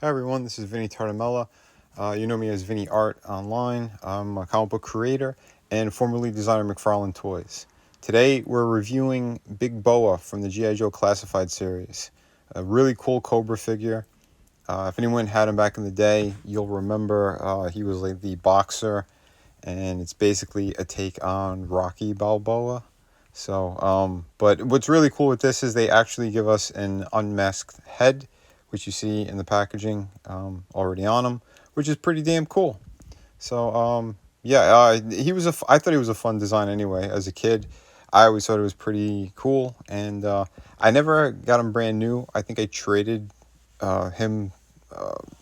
Hi everyone, this is Vinny Tartamella. You know me as Vinny Art online. I'm a comic book creator and formerly designer McFarlane Toys. Today we're reviewing Big Boa from the G.I. Joe Classified series. A really cool Cobra figure. If anyone had him back in the day, you'll remember he was like the boxer, and it's basically a take on Rocky Balboa. But what's really cool with this is they actually give us an unmasked head, which you see in the packaging already on him, which is pretty damn cool. I thought he was a fun design anyway. As a kid, I always thought it was pretty cool, and I never got him brand new. I think I traded him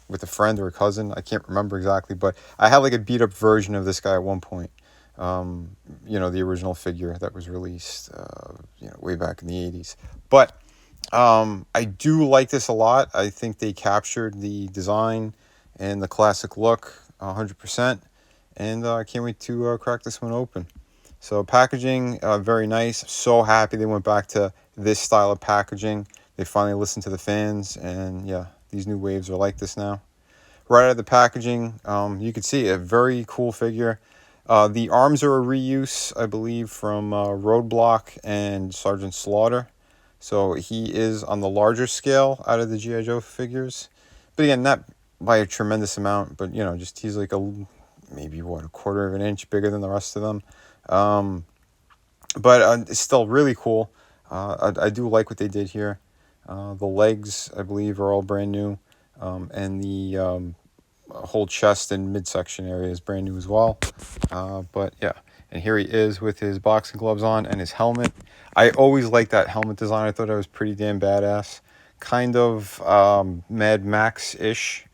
with a friend or a cousin. I can't remember exactly, but I had like a beat up version of this guy at one point. The original figure that was released, way back in the 80s. But I do like this a lot. I think they captured the design and the classic look 100%. And I can't wait to crack this one open. So packaging, very nice. So happy they went back to this style of packaging. They finally listened to the fans. And yeah, these new waves are like this now. Right out of the packaging, you can see a very cool figure. The arms are a reuse, I believe, from Roadblock and Sergeant Slaughter. So he is on the larger scale out of the G.I. Joe figures. But again, not by a tremendous amount, but, just he's like maybe a quarter of an inch bigger than the rest of them. But it's still really cool. I do like what they did here. The legs, I believe, are all brand new. And the whole chest and midsection area is brand new as well. But yeah, and here he is with his boxing gloves on and his helmet. I always liked that helmet design. I thought it was pretty damn badass. Kind of Mad Max-ish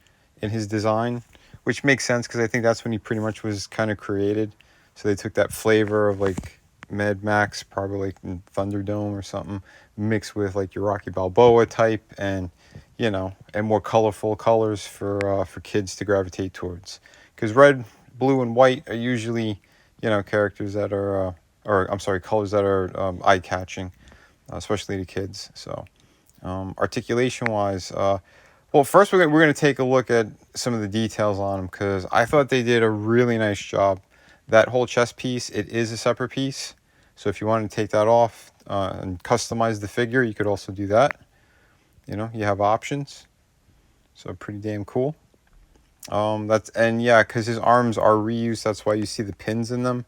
in his design, which makes sense because I think that's when he pretty much was kind of created. So they took that flavor of like Mad Max, probably like in Thunderdome or something, mixed with like your Rocky Balboa type, and and more colorful colors for kids to gravitate towards. Because red, blue, and white are usually characters that are colors that are eye catching, especially to kids. So articulation wise, well, first we're going to take a look at some of the details on them because I thought they did a really nice job. That whole chest piece, it is a separate piece. So if you want to take that off and customize the figure, you could also do that. You have options. So pretty damn cool. Because his arms are reused, that's why you see the pins in them.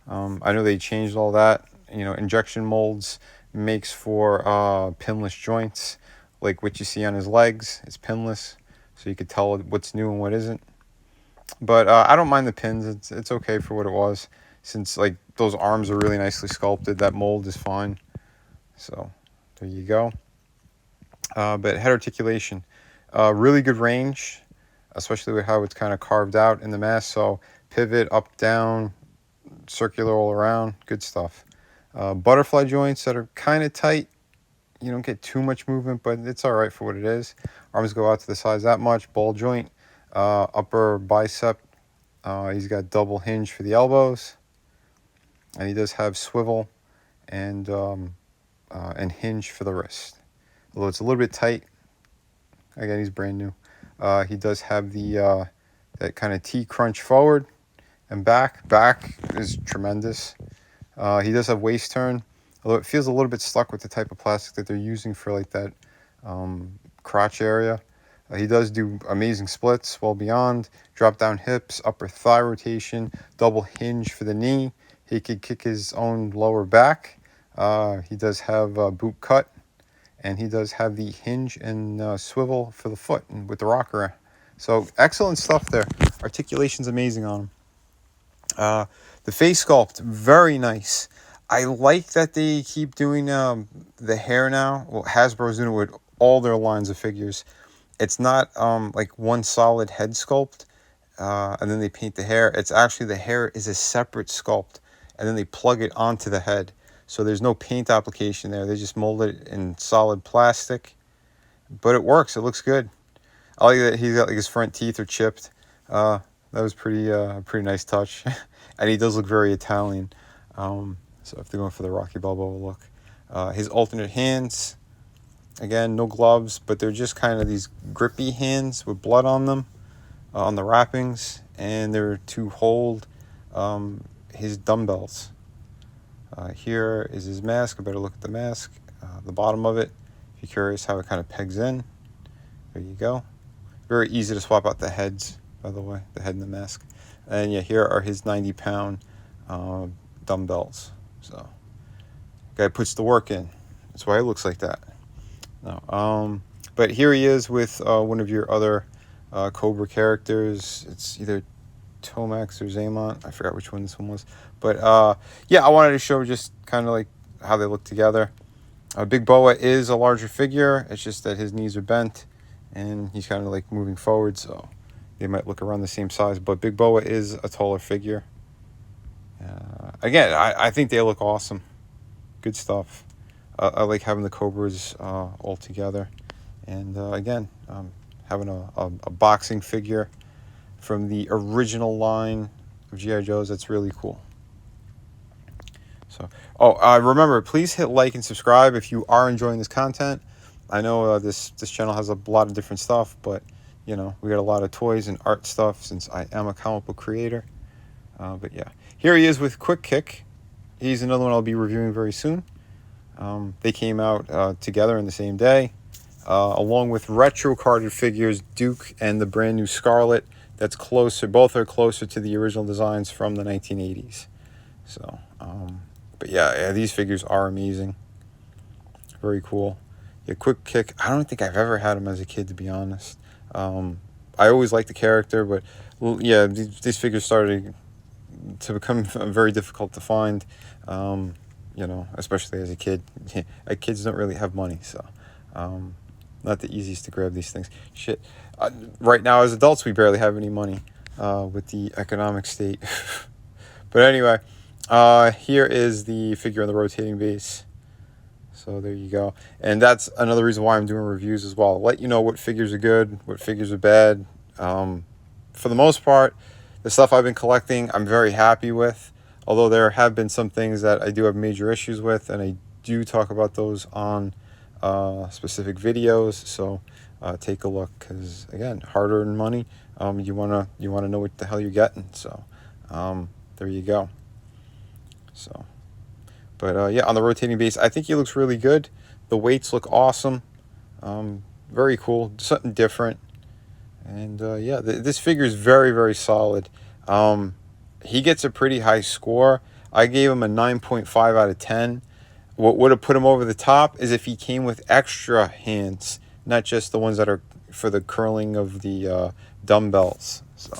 I know they changed all that. Injection molds makes for pinless joints, like what you see on his legs is pinless, so you could tell what's new and what isn't. But I don't mind the pins. It's okay for what it was, since like those arms are really nicely sculpted. That mold is fine. So there you go. But head articulation, really good range, especially with how it's kind of carved out in the mask. So pivot, up, down, circular all around, good stuff. Butterfly joints that are kind of tight. You don't get too much movement, but it's all right for what it is. Arms go out to the sides that much. Ball joint, upper bicep. He's got double hinge for the elbows, and he does have swivel and hinge for the wrist. Although it's a little bit tight. Again, he's brand new. He does have the that kind of T-crunch forward and back. Back is tremendous. He does have waist turn, although it feels a little bit stuck with the type of plastic that they're using for like that crotch area. He does do amazing splits, well beyond. Drop down hips, upper thigh rotation, double hinge for the knee. He could kick his own lower back. He does have boot cut. And he does have the hinge and swivel for the foot and with the rocker. So excellent stuff there. Articulation's amazing on him. The face sculpt, very nice. I like that they keep doing the hair now. Well, Hasbro's doing it with all their lines of figures. It's not like one solid head sculpt and then they paint the hair. It's actually the hair is a separate sculpt and then they plug it onto the head. So there's no paint application there. They just mold it in solid plastic. But it works. It looks good. I like that he's got like his front teeth are chipped. That was pretty nice touch. And he does look very Italian. So if they're going for the Rocky Balboa look. His alternate hands. Again, no gloves, but they're just kind of these grippy hands with blood on them, on the wrappings, and they're to hold his dumbbells. Here is his mask. A better look at the mask, the bottom of it. If you're curious how it kind of pegs in, there you go. Very easy to swap out the heads, by the way, the head and the mask. And yeah, here are his 90-pound dumbbells. So, guy puts the work in. That's why it looks like that. No, but here he is with one of your other Cobra characters. It's either Tomax or Zaymont. I forgot which one this one was. But yeah, I wanted to show just kind of like how they look together. Big Boa is a larger figure. It's just that his knees are bent and he's kind of like moving forward, so they might look around the same size. But Big Boa is a taller figure. Again, I think they look awesome. Good stuff. I like having the Cobras all together. And again, having a boxing figure from the original line of G.I. Joes, that's really cool. So, remember, please hit like and subscribe if you are enjoying this content. I know this channel has a lot of different stuff, but, you know, we got a lot of toys and art stuff since I am a comic book creator. But yeah, here he is with Quick Kick. He's another one I'll be reviewing very soon. They came out together in the same day, along with retro carded figures Duke and the brand new Scarlet. That's closer. Both are closer to the original designs from the 1980s. So, but yeah, these figures are amazing. Very cool. Yeah, Quick Kick. I don't think I've ever had him as a kid, to be honest. I always liked the character, but yeah, these figures started to become very difficult to find. You know, especially as a kid. Kids don't really have money, so not the easiest to grab these things. Shit. Right now, as adults, we barely have any money with the economic state. But anyway, here is the figure on the rotating base. So there you go. And that's another reason why I'm doing reviews as well. I'll let you know what figures are good, what figures are bad. For the most part, the stuff I've been collecting, I'm very happy with. Although there have been some things that I do have major issues with, and I do talk about those on specific videos. So take a look, because again, hard-earned money. You wanna know what the hell you're getting. So there you go. So, but yeah, on the rotating base, I think he looks really good. The weights look awesome. Very cool, something different. And yeah, this figure is very, very solid. He gets a pretty high score. I gave him a 9.5 out of 10. What would have put him over the top is if he came with extra hands, not just the ones that are for the curling of the dumbbells. So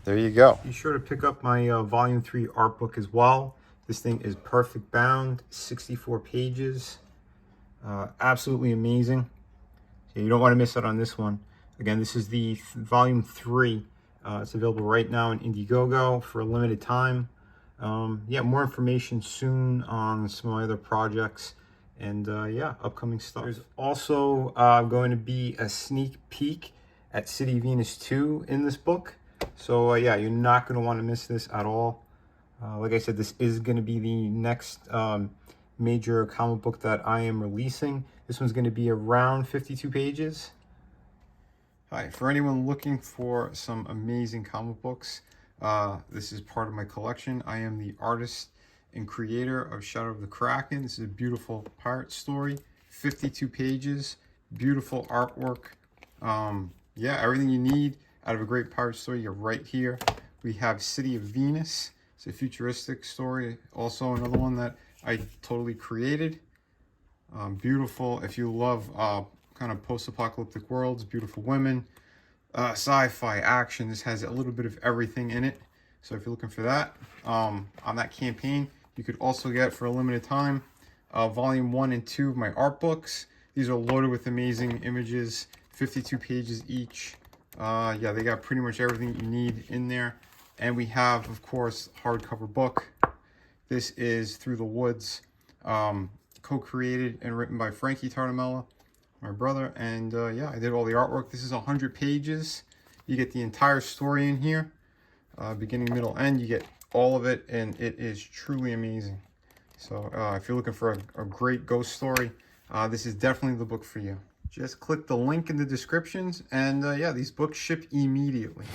there you go. Be sure to pick up my Volume 3 art book as well. This thing is perfect bound, 64 pages. Absolutely amazing. So you don't want to miss out on this one. Again, this is the Volume 3. It's available right now in Indiegogo for a limited time. Yeah, more information soon on some of my other projects. And yeah, upcoming stuff. There's also going to be a sneak peek at City Venus 2 in this book. So yeah, you're not going to want to miss this at all. Like I said, this is going to be the next major comic book that I am releasing. This one's going to be around 52 pages. Hi, for anyone looking for some amazing comic books, this is part of my collection. I am the artist and creator of Shadow of the Kraken. This is a beautiful pirate story, 52 pages, beautiful artwork. Yeah, everything you need out of a great pirate story, you're right here. We have City of Venus. It's a futuristic story, also another one that I totally created. Beautiful, if you love kind of post-apocalyptic worlds, beautiful women, sci-fi, action. This has a little bit of everything in it. So if you're looking for that, on that campaign, you could also get, for a limited time, Volume 1 and 2 of my art books. These are loaded with amazing images, 52 pages each. Yeah, they got pretty much everything you need in there. And we have, of course, hardcover book. This is Through the Woods, co-created and written by Frankie Tartamella, my brother. And yeah, I did all the artwork. This is 100 pages. You get the entire story in here, beginning, middle, end. You get all of it, and it is truly amazing. So if you're looking for a great ghost story, this is definitely the book for you. Just click the link in the descriptions, and yeah, these books ship immediately.